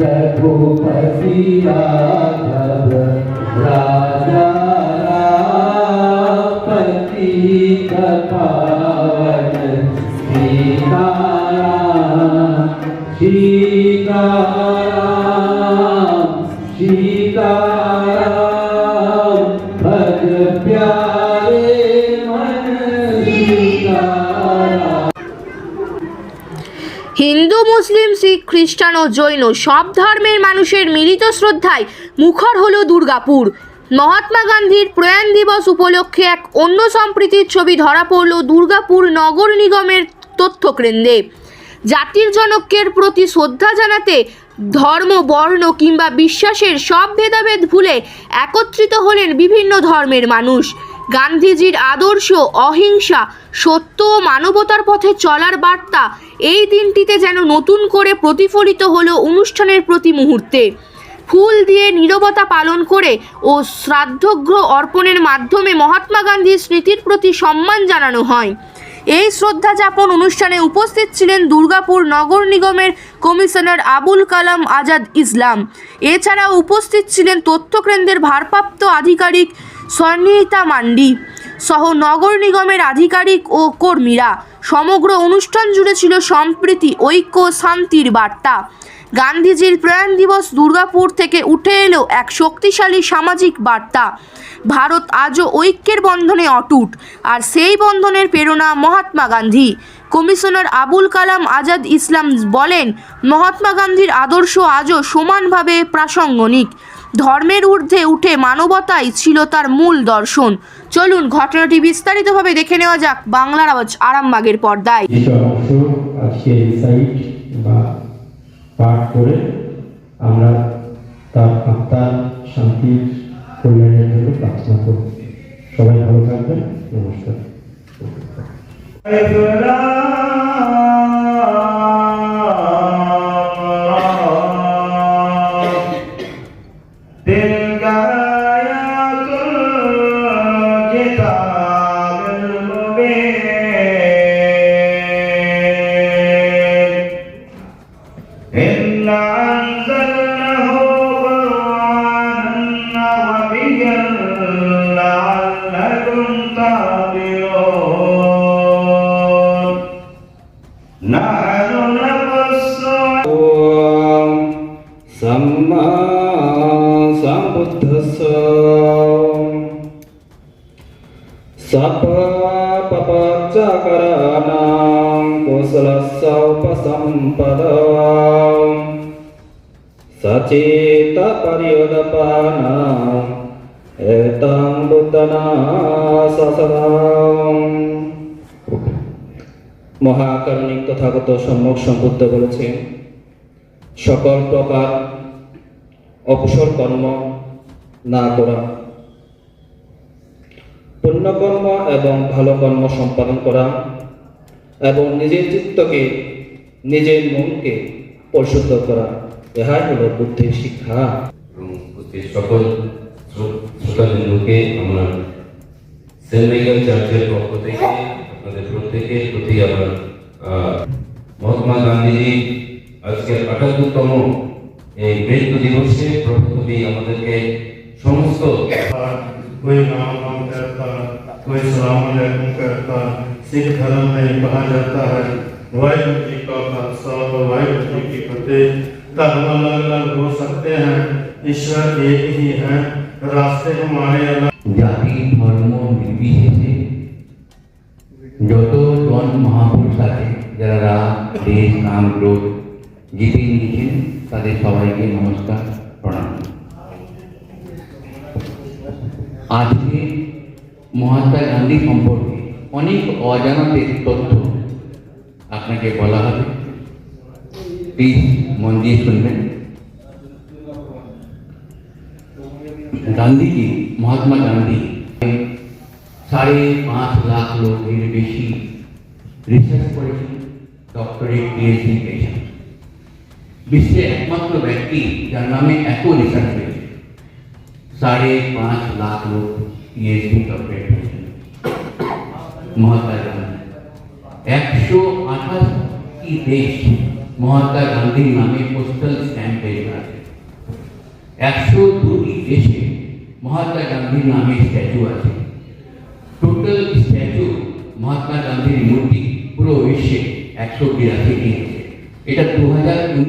रघुपति राघव राजा पतित पावन सीताराम सीताराम सीताराम भज प्यारे मन सीताराम। হিন্দু, মুসলিম, শিখ, খ্রিস্টান ও জৈন সব ধর্মের মানুষের মিলিত শ্রদ্ধায় মুখর হল দুর্গাপুর। মহাত্মা গান্ধীর প্রয়াণ দিবস উপলক্ষে এক অন্য সম্প্রীতির ছবি ধরা পড়ল দুর্গাপুর নগর নিগমের তথ্যকেন্দ্রে। জাতির জনকের প্রতি শ্রদ্ধা জানাতে ধর্ম, বর্ণ কিংবা বিশ্বাসের সব ভেদাভেদ ভুলে একত্রিত হলেন বিভিন্ন ধর্মের মানুষ। গান্ধীজির আদর্শ, অহিংসা, সত্য ও মানবতার পথে চলার বার্তা এই দিনটিতে যেন নতুন করে প্রতিফলিত হলো অনুষ্ঠানের প্রতি মুহূর্তে। ফুল দিয়ে নীরবতা পালন করে ও শ্রাদ্ধঘ্র অর্পণের মাধ্যমে মহাত্মা গান্ধীর স্মৃতির প্রতি সম্মান জানানো হয়। এই শ্রদ্ধা যাপন অনুষ্ঠানে উপস্থিত ছিলেন দুর্গাপুর নগর নিগমের কমিশনার আবুল কালাম আজাদ ইসলাম। এছাড়াও উপস্থিত ছিলেন তথ্যকেন্দ্রের ভারপ্রাপ্ত আধিকারিক স্বর্ণিতা মান্ডি সহ নগর নিগমের আধিকারিক ও কর্মীরা। সমগ্র অনুষ্ঠান জুড়ে ছিল সম্প্রীতি, ঐক্য, শান্তির বার্তা। গান্ধীজির প্রয়াণ দিবস দুর্গাপুর থেকে উঠে এলো এক শক্তিশালী সামাজিক বার্তা। ভারত আজও ঐক্যের বন্ধনে অটুট, আর সেই বন্ধনের প্রেরণা মহাত্মা গান্ধী। কমিশনার আবুল কালাম আজাদ ইসলাম বলেন, মহাত্মা গান্ধীর আদর্শ আজও সমানভাবে প্রাসঙ্গিক। ধর্মের ঊর্ধ্বে উঠে মানবতাই ছিল তার মূল দর্শন। চলুন ঘটনাটি বিস্তারিতভাবে দেখে নেওয়া যাক বাংলার আওয়াজ আরামবাগের পর্দায়। পাঠ করে আমরা তার আত্মার শান্তির কল্যাণের জন্য প্রার্থনা করব। সবাই ভালো থাকবেন। নমস্কার। सम्मा सम्बुद्धस्स सपपपच्चकराणां कुशलस्य उपसम्पदां सचेतपर्यदपानां एतं बुद्धनाशासनां। মহাকারণিক তথাগত সম্যক সম্বুদ্ধ বলেছেন, সকল প্রকার অপসর কর্ম না করা, পুণ্যকর্ম এবং ভালো কর্ম সম্পাদন করা এবং নিজের চিত্তকে, নিজের মনকে পরিশুদ্ধ করা, ইহাই হল বুদ্ধির শিক্ষা। সকল শ্রোতাবৃন্দকে আমরা সেন্ট মাইকেল চার্চের পক্ষ থেকে আপনাদের প্রত্যেকের প্রতি আমার মহাত্মা গান্ধীজি আজকের ৭৮তম এই মৃত্যু দিবসে প্রভুকবি আমাদেরকে সমস্ত कोई नाम नाम करता, कोई सलाम अलैकुम करता। सिख धर्म में कहा जाता है वाहिगुरु जी का खालसा वाहिगुरु जी की फतेह। धर्म अलग अलग हो सकते हैं, ईश्वर एक ही है, रास्ते हमारे अलग। জাতি ধর্ম নির্বিশেষে যতজন মহাপুরুষ আছে যারা দেশ নাম লোক জিতে নিয়েছেন তাদের সবাইকে নমস্কার, প্রণাম। আজকে মহাত্মা গান্ধী সম্পর্কে অনেক অজানা তথ্য আপনাকে বলা হবে, প্লিজ মন দিয়ে শুনবেন। গান্ধীজি, মহাত্মা গান্ধী 5.5 লাখ লোকের বেশি রিসার্চ করেছেন, ডক্টরেট, পিএইচডি পেয়েছেন। বিশ্বে একমাত্র ব্যক্তি যার নামে এত রিসার্চ হয়েছে। 5.5 লাখ লোক পিএইচডি ডক্টরেট পেয়েছেন মহাত্মা গান্ধী। 128টি দেশ মহাত্মা গান্ধীর নামে পোস্টাল স্ট্যাম্প তৈরি করা আছে। 102টি দেশে মহাত্মা গান্ধীর নামে স্ট্যাচু আছে। টোটাল স্ট্যাচু মহাত্মা গান্ধীর মূর্তি পুরো বিশ্বে 182টি আছে। এটা 2019